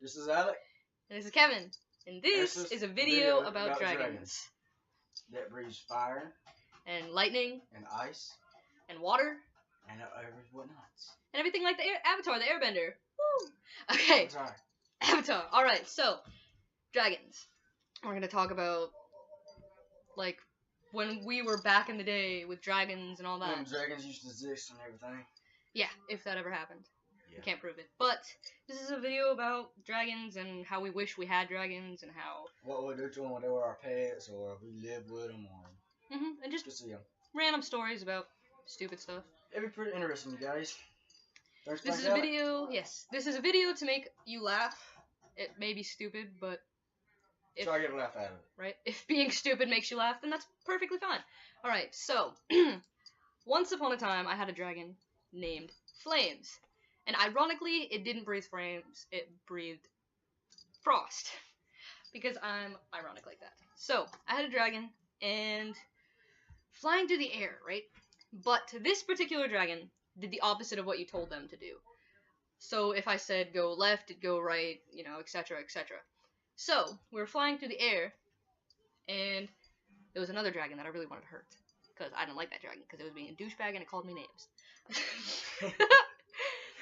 This is Alec. And this is Kevin. And this is a video about dragons. That breathes fire. And lightning. And ice. And water. And whatnots. And everything like the Avatar, the Airbender. Woo! Okay. Avatar. Alright, so, dragons. We're going to talk about, like, when we were back in the day with dragons and all that. When dragons used to exist and everything. Yeah, if that ever happened. Yeah. We can't prove it. But this is a video about dragons and how we wish we had dragons and how... What we'd do to them when they were our pets, or if we lived with them, or... and just to see them. Random stories about stupid stuff. It'd be pretty interesting, you guys. This is a video, yes. This is a video to make you laugh. It may be stupid, but... Try to get a laugh out of it. Right? If being stupid makes you laugh, then that's perfectly fine. Alright, so... once upon a time, I had a dragon named Flames. And ironically, it didn't breathe flames, it breathed frost. Because I'm ironic like that. So, I had a dragon, and flying through the air, right? But this particular dragon did the opposite of what you told them to do. So, if I said go left, it'd go right, you know, etc., etc. So, we were flying through the air, and there was another dragon that I really wanted to hurt. Because I didn't like that dragon, because it was being a douchebag and it called me names.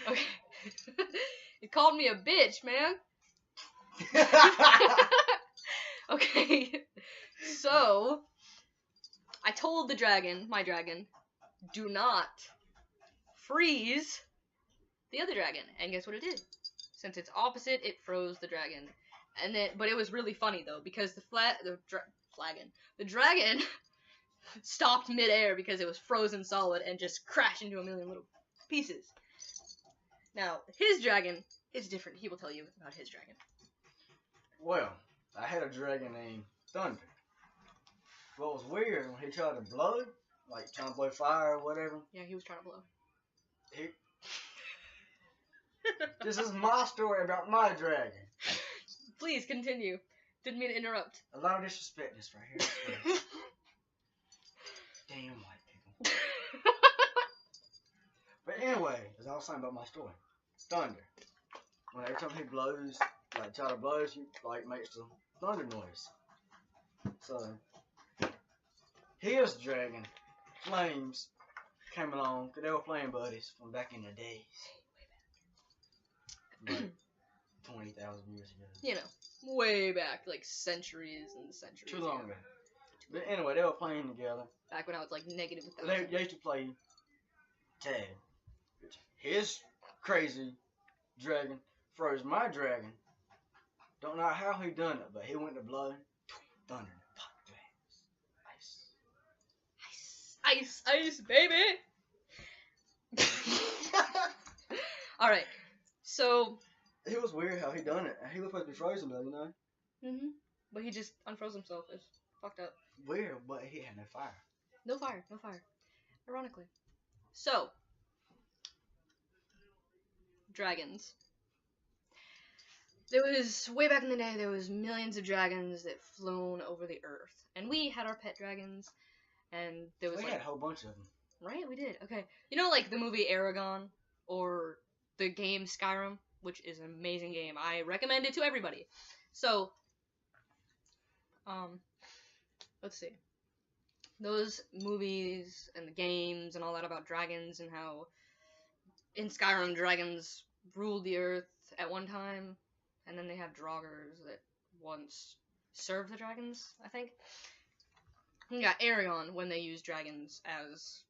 Okay. It called me a bitch, man. Okay. So, I told the dragon, my dragon, do not freeze the other dragon. And guess what it did? Since it's opposite, it froze the dragon. And then, but it was really funny though, because the dragon stopped midair because it was frozen solid and just crashed into a million little pieces. Now, his dragon is different. He will tell you about his dragon. Well, I had a dragon named Thunder. What was weird, when he tried to blow, like trying to blow fire or whatever. Yeah, he was trying to blow. This is my story about my dragon. Please, continue. Didn't mean to interrupt. A lot of disrespect this right here. Damn white people. But anyway, as I was saying about my story, Thunder. When every time he blows, like try to blow, he like makes the thunder noise. So his dragon, Flames, came along, because they were flame buddies from back in the days. Like 20,000 years ago. You know, way back, like centuries and centuries. Too long ago. But anyway, they were playing together. Back when I was like negative 1,000. They used to play tag. His crazy dragon froze my dragon. Don't know how he done it, but he went to blow. Thunder. Ice. Ice, baby. Alright. So. It was weird how he done it. He was supposed to be frozen though, you know? But he just unfroze himself. It's fucked up. Weird, but he had no fire. No fire. Ironically. So. Dragons. There was, way back in the day, there was millions of dragons that flown over the earth. And we had our pet dragons, and there was we had a whole bunch of them. Right, we did. Okay. You know, like, the movie Eragon, or the game Skyrim, which is an amazing game. I recommend it to everybody. So, let's see. Those movies, and the games, and all that about dragons, and how in Skyrim, dragons ruled the earth at one time, and then they have draugrs that once served the dragons, I think. You got Eragon when they used dragons as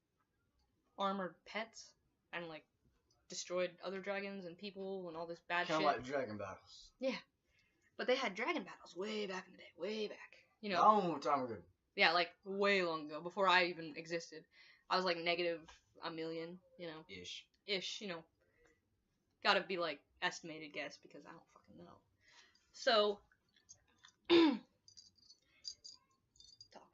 armored pets, and, like, destroyed other dragons and people and all this bad shit. Kind of like dragon battles. Yeah. But they had dragon battles way back in the day, way back. You know. Long time ago. Yeah, like, way long ago, before I even existed. I was, like, negative a million, you know. Ish, you know. Gotta be, like, estimated guess, because I don't fucking know. So, talk.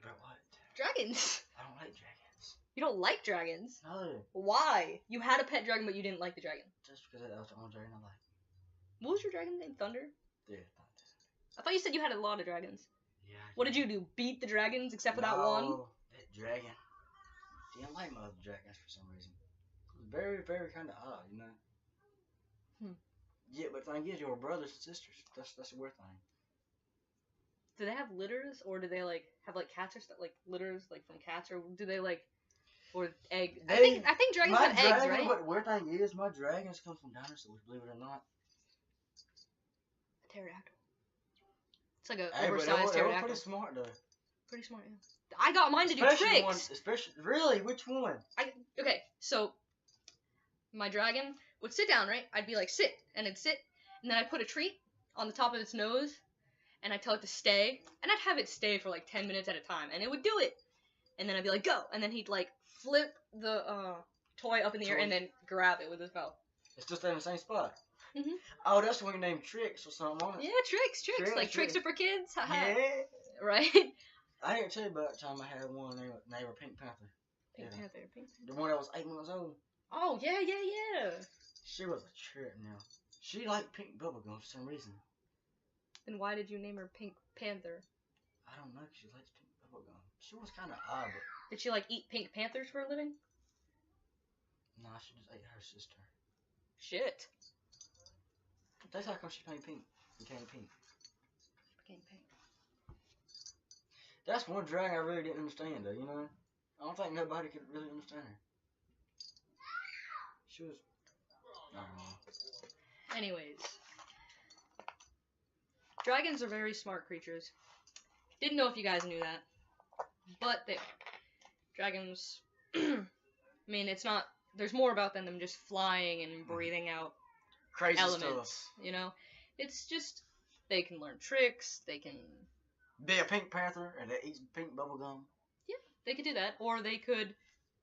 About what? Dragons! I don't like dragons. You don't like dragons? No. Why? You had a pet dragon, but you didn't like the dragon. Just because that was the only dragon I like. What was your dragon name? Thunder? Yeah, Thunder. I thought you said you had a lot of dragons. Yeah. What did you do? Beat the dragons, except for that one? That dragon. Didn't like my other dragons for some reason. Very, very kind of odd, you know? Yeah, but the thing is, your brothers and sisters. That's the weird thing. Do they have litters, or do they like have like cats or stuff, like litters like from cats, or do they like, or egg? I think dragons My have eggs, dragon, right? What the weird thing is, my dragons come from dinosaurs. Believe it or not. A pterodactyl. It's like a Hey, but oversized they were pterodactyl. pretty smart though. Pretty smart, yeah. I got mine to do Especially tricks. one, especially really, which one? Okay, so my dragon would sit down, right? I'd be like, sit, and it'd sit, and then I'd put a treat on the top of its nose, and I'd tell it to stay, and I'd have it stay for like 10 minutes at a time, and it would do it. And then I'd be like, go, and then he'd like flip the toy up in the air and then grab it with his mouth. It's just in the same spot. Mhm. Oh, that's when you name Tricks or something on it. Yeah, tricks. Like tricks are for kids. Haha. Yeah. Right? I didn't tell you about the time I had one named Pink Panther. Pink Yeah. Panther. The one that was 8 months old. Oh, yeah. She was a trip now. She liked pink bubblegum for some reason. Then why did you name her Pink Panther? I don't know, 'cause she likes pink bubblegum. She was kind of odd, but Did she like eat pink panthers for a living? nah, she just ate her sister. Shit. That's how come she became pink. Became pink. That's one dragon I really didn't understand, though, you know? I don't think nobody could really understand her. She was... I don't know. Anyways. Dragons are very smart creatures. Didn't know if you guys knew that. But they are. Dragons... I mean, it's not... There's more about them than just flying and breathing out Crazy elements, stuff. you know? It's just... They can learn tricks, they can... Be a Pink Panther and they eat pink bubblegum. Yeah, they could do that. Or they could...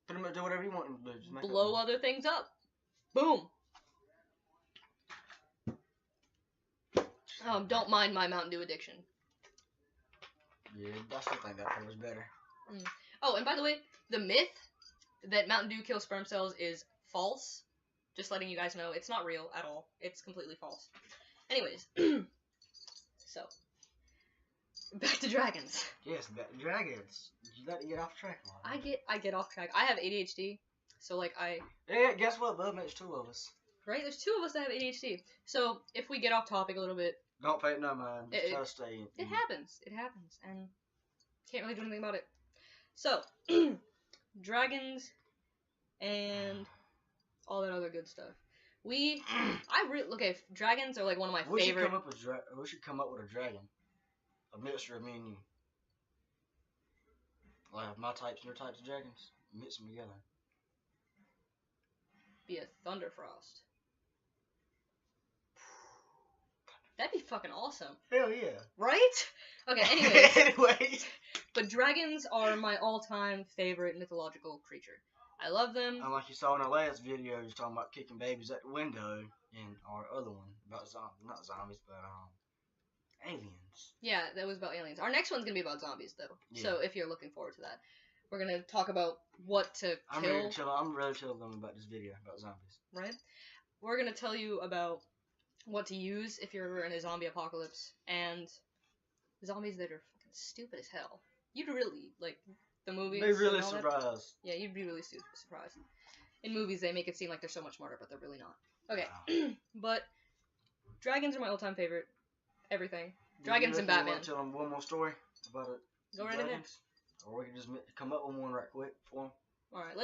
Pretty much do whatever you want them to do. Just make blow up. other things up. Boom! Don't mind my Mountain Dew addiction. Yeah, I still think that was better. Oh, and by the way, the myth that Mountain Dew kills sperm cells is false. Just letting you guys know, it's not real at all. It's completely false. Anyways, so back to dragons. Yes, dragons. You got to get off track. Man. I get off track. I have ADHD, so like Yeah, guess what, bud? Makes two of us. Right? There's two of us that have ADHD. So if we get off topic a little bit, don't pay it no mind. Just try to stay. It happens. It happens, and can't really do anything about it. So dragons and all that other good stuff. Okay, dragons are like one of my favorite. We should come up with a dragon. A mixture of me and you. Like my types and your types of dragons. Mix them together. Be a Thunderfrost. That'd be fucking awesome. Hell yeah. Right? Okay, anyways. Anyways. But dragons are my all-time favorite mythological creature. I love them. And like you saw in our last video, you're talking about kicking babies at the window, and our other one about not zombies, but aliens. Yeah, that was about aliens. Our next one's gonna be about zombies, though. Yeah. So if you're looking forward to that, we're gonna talk about what to kill. I'm ready to tell them about this video about zombies. Right? We're gonna tell you about what to use if you're in a zombie apocalypse, and zombies that are fucking stupid as hell. You'd really like the movies. Be really surprised. Yeah, you'd be really surprised. In movies, they make it seem like they're so much smarter, but they're really not. Okay, Wow. but dragons are my all-time favorite. Everything. Dragons and Batman. Want to tell them one more story about it? Go right ahead. Or we can just come up with one right quick for them. All right,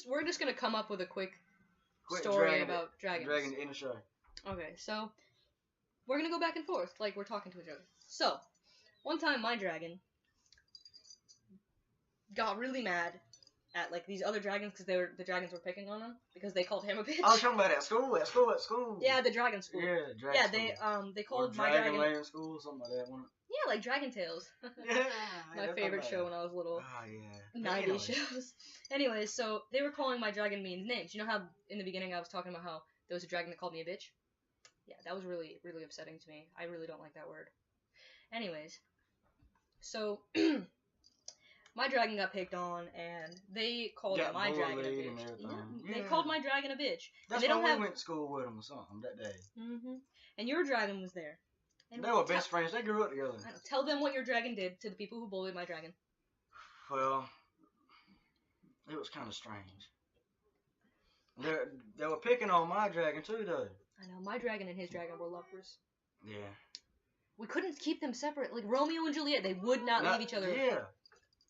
we're just gonna come up with a quick Quick story about dragons. Dragon to end the show. Okay, so we're gonna go back and forth like we're talking to each other. So one time, my dragon got really mad at like these other dragons because the dragons were picking on him because they called him a bitch. I was talking about at school. Yeah, the dragon school. Yeah, dragon Yeah, they called or my dragon. Land School, something like that, wasn't it? Yeah, like Dragon Tales. Yeah. My favorite show when I was little. Oh yeah. 90s shows. Anyways, so they were calling my dragon mean names. You know how in the beginning I was talking about how there was a dragon that called me a bitch? Yeah, that was really, really upsetting to me. I really don't like that word. Anyways, so my dragon got picked on, and they called my dragon a bitch. Yeah, they called my dragon a bitch. That's they why we went to school with them or something that day. And your dragon was there. And they were best friends. They grew up together. Tell them what your dragon did to the people who bullied my dragon. Well, it was kind of strange. They were picking on my dragon too, though. I know, my dragon and his dragon were lovers. Yeah. We couldn't keep them separate. Like Romeo and Juliet, they would not leave each other. Yeah.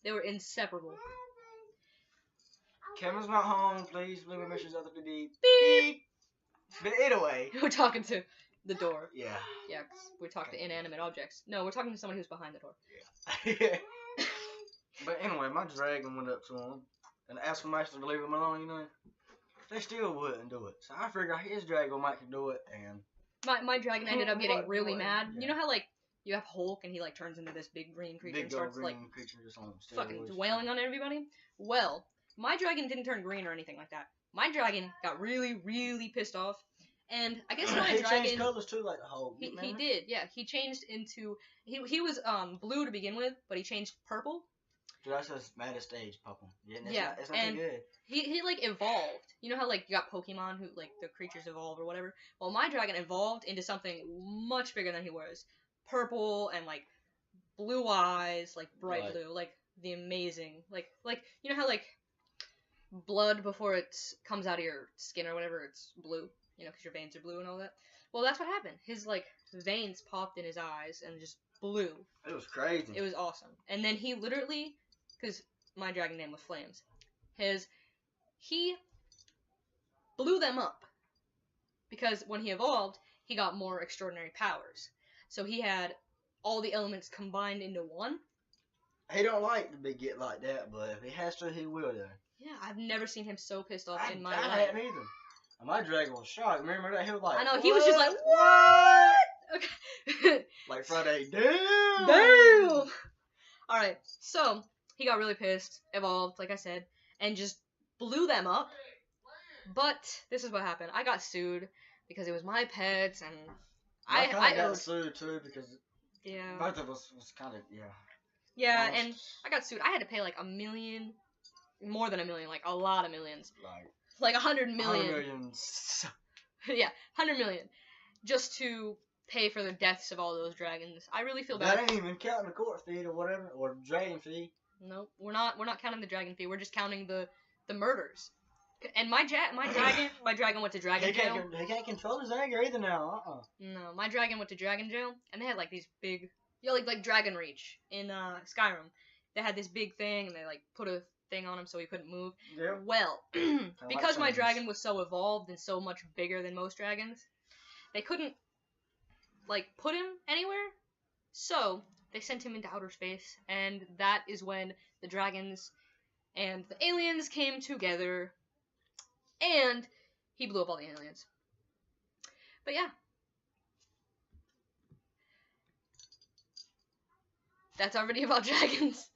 They were inseparable. Kevin's not home. Please leave a message after the beep. Beep. But anyway. We're talking to the door. Yeah. Yeah, 'cause we're talking to inanimate objects. No, we're talking to someone who's behind the door. Yeah. But anyway, my dragon went up to him and asked the master to leave him alone, you know. They still wouldn't do it. So I figured his dragon might can do it, and My dragon ended up getting really What? mad. Yeah. You know how, like, you have Hulk and he, like, turns into this big green creature big and starts, old like, green creature just on fucking steroids. wailing on everybody? Well, my dragon didn't turn green or anything like that. My dragon got really, really pissed off. And I guess my he dragon... changed colors too, like the Hulk. He did, yeah. He changed into... He was blue to begin with, but he changed purple. Dude, that's his maddest stage, Papa. Yeah, it's not and too good. He like evolved. You know how like you got Pokemon who like the creatures evolve or whatever? Well, my dragon evolved into something much bigger than he was. Purple and like blue eyes, like bright Right. blue, like the amazing like you know how like blood before it comes out of your skin or whatever, it's blue, you know, because your veins are blue and all that. Well, that's what happened. His like veins popped in his eyes and just blew. It was crazy. It was awesome. And then he literally, because my dragon name was Flames, he blew them up. Because when he evolved, he got more extraordinary powers. So he had all the elements combined into one. He don't like to be get like that, but if he has to, he will. Though. Yeah, I've never seen him so pissed off in my I life. hadn't either. And my dragon was shocked. Remember that? He was like, I know, what? he was just like, what? Okay. Like Friday, damn! Damn! Alright, so he got really pissed, evolved, like I said, and just blew them up. But this is what happened. I got sued because it was my pets, and I I got owed. sued too because Yeah. both of us was kind of Yeah, lost. and I got sued. I had to pay like $1 million, more than $1 million, like a lot of millions. Like 100 million. 100 millions. Yeah, 100 million. Just to pay for the deaths of all those dragons. I really feel bad. That ain't even counting the court fee or whatever, or dragon fee. Nope, we're not counting the dragon fee. We're just counting the murders. And my dragon went to dragon jail. He can't control his anger either now. No, my dragon went to dragon jail, and they had like these big, like Dragon Reach in Skyrim. They had this big thing, and they like put a thing on him so he couldn't move. Yeah. Well, Kinda because like my Samus. dragon was so evolved and so much bigger than most dragons, they couldn't like put him anywhere. So they sent him into outer space, and that is when the dragons and the aliens came together, and he blew up all the aliens. But yeah. That's our video about dragons.